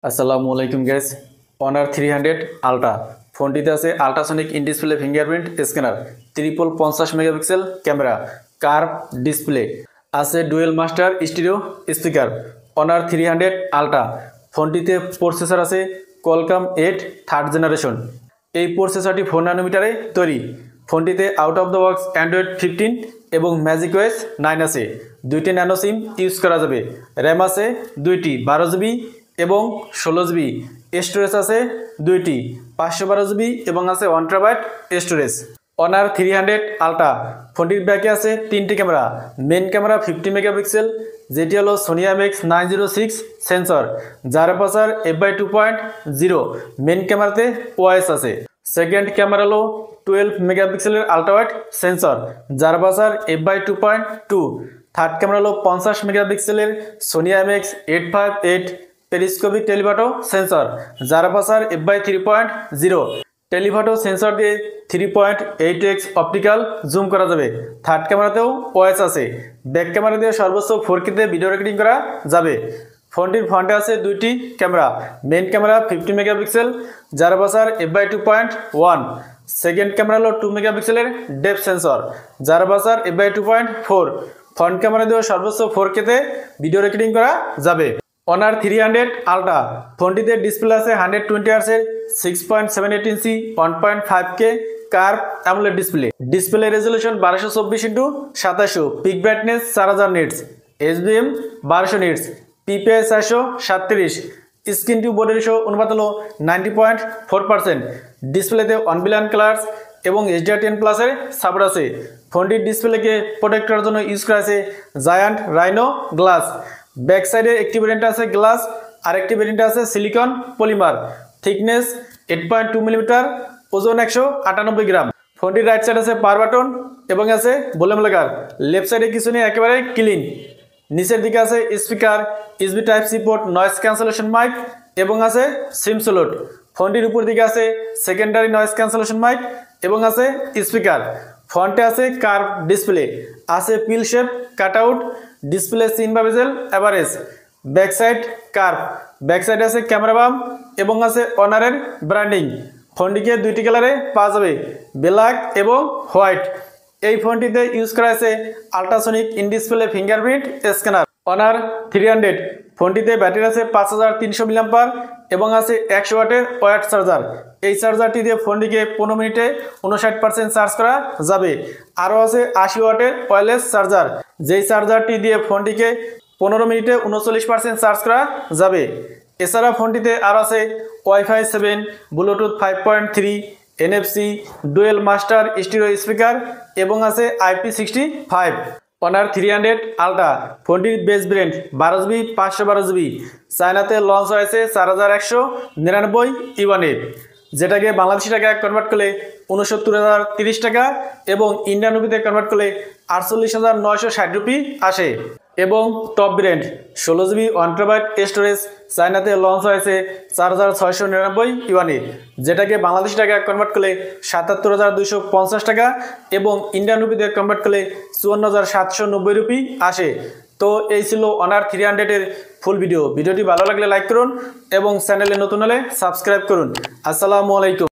আসসালামু আলাইকুম guys. Honour 300 ultra ফোনটিতে আছে ultrasonic in display fingerprint scanner, triple 50 megapixel camera, curve display, আছে dual master stereo speaker. Honor 300 ultra ফোনটিতে processor আছে কোয়ালকম 8 থার্ড জেনারেশন। এই প্রসেসরটি 4 ন্যানোমিটারে তৈরি। ফোনটিতে out of the box Android 15 এবং ম্যাজিক ওএস 9 আছে। 2টি ন্যানো সিম ইউজ করা যাবে। র্যাম আছে 2টি 12 জিবি এবং 16 জিবি। স্টোরেজ আছে 2টি 512 জিবি এবং আছে 1 টেরাবাইট স্টোরেজ। অনার 300 আলট্রা ফোনটির ব্যাকে আছে 3টি ক্যামেরা। মেন ক্যামেরা 50 মেগাপিক্সেল, যেটি হলো সোনি IMX 906 সেন্সর, যার অ্যাপারচার f/2.0। মেন ক্যামেরাতে ওআইএস আছে। সেকেন্ড ক্যামেরা হলো 12 মেগাপিক্সেলের আলট্রাওয়াইড সেন্সর, যার অ্যাপারচার f/2.2। থার্ড ক্যামেরা হলো 50 মেগাপিক্সেলের Sony IMX 858 periscopic telephoto sensor, যার অ্যাপারচার f/3.0। টেলিফটো সেন্সর দিয়ে 3.8x অপটিক্যাল জুম করা যাবে। থার্ড ক্যামেরাতেও ওএস আছে। ব্যাক ক্যামেরা দিয়ে সর্বোচ্চ 4K তে ভিডিও রেকর্ডিং করা যাবে। ফোনটির ফ্রন্টে আছে 2টি ক্যামেরা। মেন ক্যামেরা 50 মেগাপিক্সেল, যার অ্যাপারচার f/2.1। সেকেন্ড ক্যামেরা হলো 2 মেগাপিক্সেলের ডেপথ সেন্সর, যার অ্যাপারচার f/2.4। ফ্রন্ট ক্যামেরা দিয়ে সর্বোচ্চ 4K তে ভিডিও রেকর্ডিং করা যাবে। অনার 300 আলট্রা ফোনটিতে ডিসপ্লে আছে 120 হার্টজের 6.78 inch 1.5K curve AMOLED display. Display resolution 1224x2700, peak brightness 4000 nits, HBM 1200 nits, PPI 437। Screen to body ratio অনুপাত হলো 90.4%। ডিসপ্লেতে 1 বিলিয়ন কালার্স এবং HDR10+ এর সাপোর্ট আছে। ফোনটির ডিসপ্লেকে প্রোটেক্ট করার জন্য ইউজ করা আছে জায়ান্ট রাইনো গ্লাস। ব্যাক সাইডে একটি ভেরিয়েন্ট আছে গ্লাস, আরেকটি ভেরিয়েন্ট আছে সিলিকন পলিমার। থিকনেস 8.2 মিলিমিটার, ওজন 198 গ্রাম। ফোনটির রাইট সাইড আছে পাওয়ার বাটন এবং আছে ভলিউম লাগার। লেফট সাইডে কিছু নেই, একেবারে ক্লিন। নিচের দিকে আছে speaker, USB Type-C port, noise cancellation mic এবং আছে সিম স্লট। ফোনটির উপর দিকে আছে সেকেন্ডারি নয়েজ ক্যান্সেলেশন মাইক এবং আছে স্পিকার। ফ্রন্টে আছে কার্ভ ডিসপ্লে, আছে পিল শেপ কাটআউট, ডিসপ্লে সিন বা bezel average. Back side curve, back সাইডে আছে ক্যামেরা বাম এবং আছে অনারের ব্র্যান্ডিং। ফোনটিকে 2টি কালারে পাওয়া যাবে, ব্ল্যাক এবং হোয়াইট। এই ফোনটিতে ইউজ করা আছে ultrasonic in display fingerprint scanner. Honor 300 ফোনটিতে ব্যাটারি আছে 5300 mAh এবং আছে 100 ওয়াটের ওয়্যার চার্জার। এই চার্জারটি দিয়ে ফোনটিকে 15 মিনিটে 59% চার্জ করা যাবে। আরও আছে 80 ওয়াটের ওয়্যারলেস চার্জার, যেই চার্জারটি দিয়ে ফোনটিকে 15 মিনিটে 39% চার্জ করা যাবে। এছাড়া ফোনটিতে আরও আছে Wi-Fi 7, Bluetooth 5.3, NFC, dual master stereo speaker এবং আছে IP65। অনার 300 আলট্রা ফোনটির বেস ভেরিয়েন্ট 12 জিবি 512 জিবি। চায়নাতে লঞ্চ হয়েছে 4199 ইউয়ানে, যেটাকে বাংলাদেশি টাকায় কনভার্ট করলে 69,030 টাকা এবং ইন্ডিয়ান রুপিতে কনভার্ট করলে 48,960 রুপি আসে। এবং top variant 16 GB 1 terabyte storage, চায়নাতে লঞ্চ হয়েছে 4699 ইউয়ানে, যেটাকে বাংলাদেশি টাকায় কনভার্ট করলে 77,250 টাকা এবং ইন্ডিয়ান রুপিতে কনভার্ট করলে 54,790 রুপি আসে। তো এই ছিল অনার 300 এর ফুল ভিডিও। ভিডিওটি ভালো লাগলে লাইক করুন এবং চ্যানেলে নতুন হলে সাবস্ক্রাইব করুন। আসসালামু আলাইকুম।